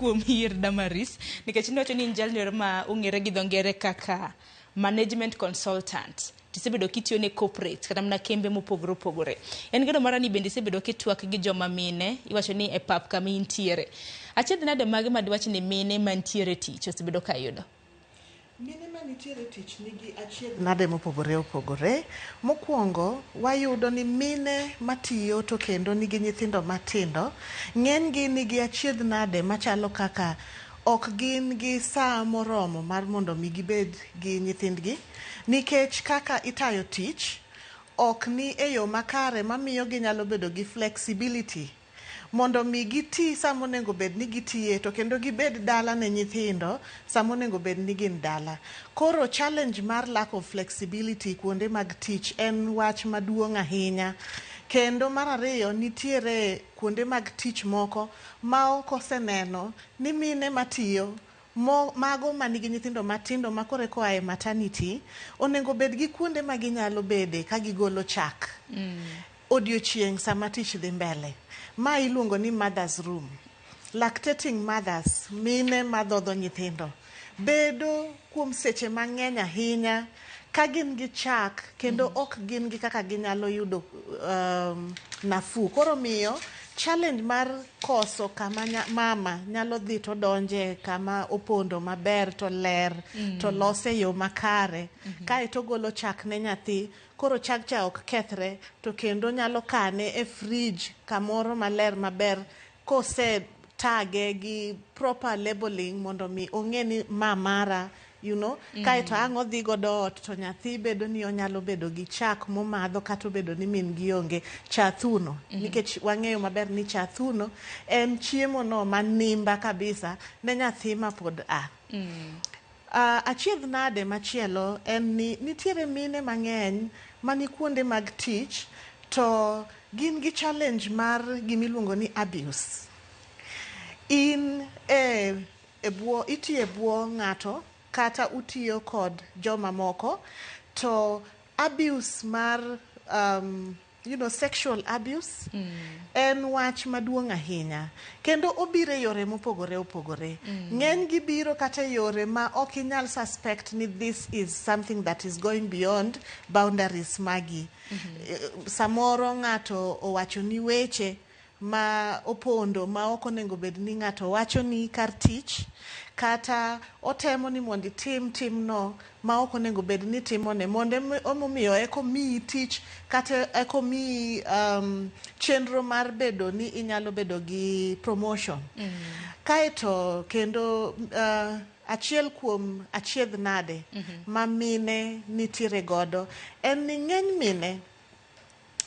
kuom ir Damaris nikech niwacho ni jalno ma ong'ere gi dho ngere kaka management consultant tisebedo kitiyo ne corporate kata mana kembe mopogore opogore. En geno mara ni bende isebedo kitwak gi joma mine iwacho ni e pap kama intiere. Achiedh nade mage madiwach ni mine mantiere tich osebedo ka yudo? Mine manitiere tich nigi achiedh nade mopogore opogore. Mokwongo wayudo ni mine matiyo to kendo nigi nyithindo matindo ng'enygi nigi achiedh nade machalo kaka ok gin gi saa moromo mar mondo mi gibed gi nyithindgi nikech kaka itayo tich ok ni e yo makare mamiyo ginyalo bedo gi flexibility mondo mi giti sama onego bed ni gitiye to kendo gibed dala ne nyithindo sama onego bed ni gin dala. Koro challenge mar lack of flexibility kuonde mag tich en wach maduong' ahinya. Kendo mar ariyo nitiere kuonde mag tich moko ma ok oseneno ni mine matiyo mago manigi nyithindo matindo makore koa e maternity onego bed gi kuonde ma ginyalo bede ka gigolo chak odiochieng' sama tich dhi mbele. Ma iluongo ni mother's room. Lactating mothers, mine madhodho nyithindo, bedo kuom seche mang'eny ahinya ka gin gi chak kendo ok gin gi kaka ginyalo yudo nafu. Koro miyo challenge mar koso kama mama nyalo dhi to donje kama opondo maber to ler to lose yo makare kae to golo chak ne nyathi. Koro chak cha ok kethre to kendo nyalo kane e fridge kamoro maler maber kose tage gi proper labeling mondo mi ong'e ni mara kae to ang' odhi godo ot to nyathi bedo ni onyalo bedo gi chak momadho kata bedo ni min gi onge cha thuno nikech wang'eyo maber ni cha thuno en chiemo no manimba kabisa ne nyathi ma pod achiedh nade machielo en ni nitiere mine mang'eny mani kuonde mag tich to gin gi challenge mar gimiluongo ni abuse. Itiyo e bwo ng'ato kata utiyo kod joma moko to abuse mar sexual abuse en wach maduong' ahinya kendo obiro e yore mopogore opogore. Ng'eny gi biro kata yore ma ok inyal suspect ni this is something that is going beyond boundaries magi. Samoro ng'ato owacho ni weche ma opondo ma ok onego bed ni ng'ato wacho ni kar tich kata otemo ni mondo itim no ma ok onego bed ni timone mondo omiyo eko miyi tich kata eko miyi chenro mar bedo ni inyalo bedo gi promotion. Kaeto kendo achiel kuom achiedh nade ma mine nitiere godo en ni ng'eny mine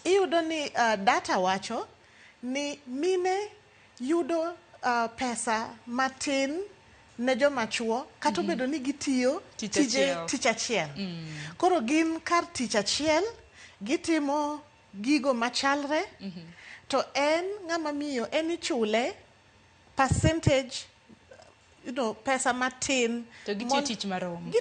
iyudo ni data wacho ni mine yudo pesa matin ne joma chuo kata bedo ni gitiyo tich achiel. Koro gin kar tich achiel gitimo gigo machalre to en ng'ama miyo en ichule percentage pesa matin to gitiyo tich marom.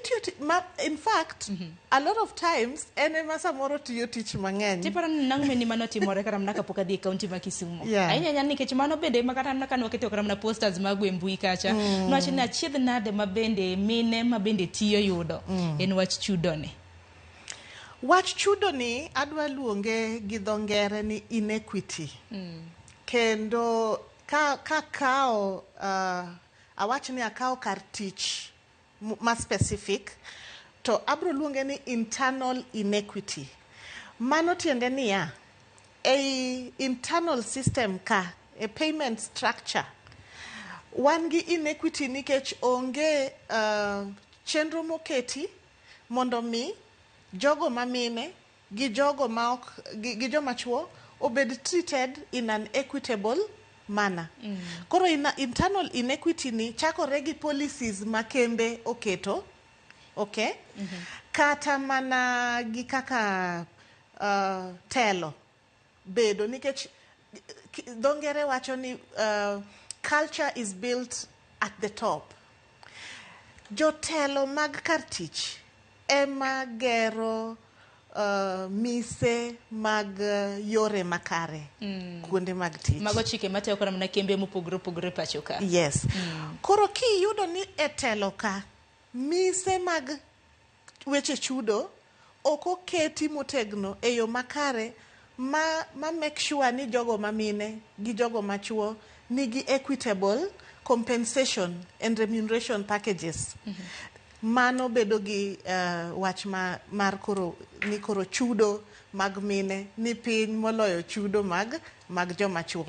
In fact a lot of times en ema samoro tiyo tich mang'eny. Tiparo ni nang'o meni mano timore kata mna kapok adhi e kaunti ma Kisumu. Ahinya nikech mano bende makata mna kano keto kata mna posters mag mbui kacha. Nwach ni achiedh nade mabende mine mabende tiyo yudo en wach chudo ni. Wach chudo ni adwa luonge gi dho ngere ni inequity. Kendo ka kao awach ni akawo kar tich ma specific to abro luonge ni internal inequity. Mano tiende niya internal system ka a payment structure wan gi inequity nikech onge chenro moketi mondo mi jogo mamine gi jogo ma ok gi joma chuo obed treated in an equitable manner. Koro internal inequity ni chakore gi policies makembe oketo kata mana gi kaka telo bedo nikech dho ngere wacho ni culture is built at the top. Jotelo mag kar tich ema gero mise mag yore makare kuonde mag tich. Mago chike mateo kora mana kembe mopogore opogore pacho ka. Yes. Koro kiyudo ni e telo ka mise mag weche chudo ok oketi motegno e yo makare ma make sure ni jogo mamine gi jogo machuo nigi equitable compensation and remuneration packages. Mano bedo gi wach mar koro chudo mag mine ni piny moloyo chudo mag joma chuo.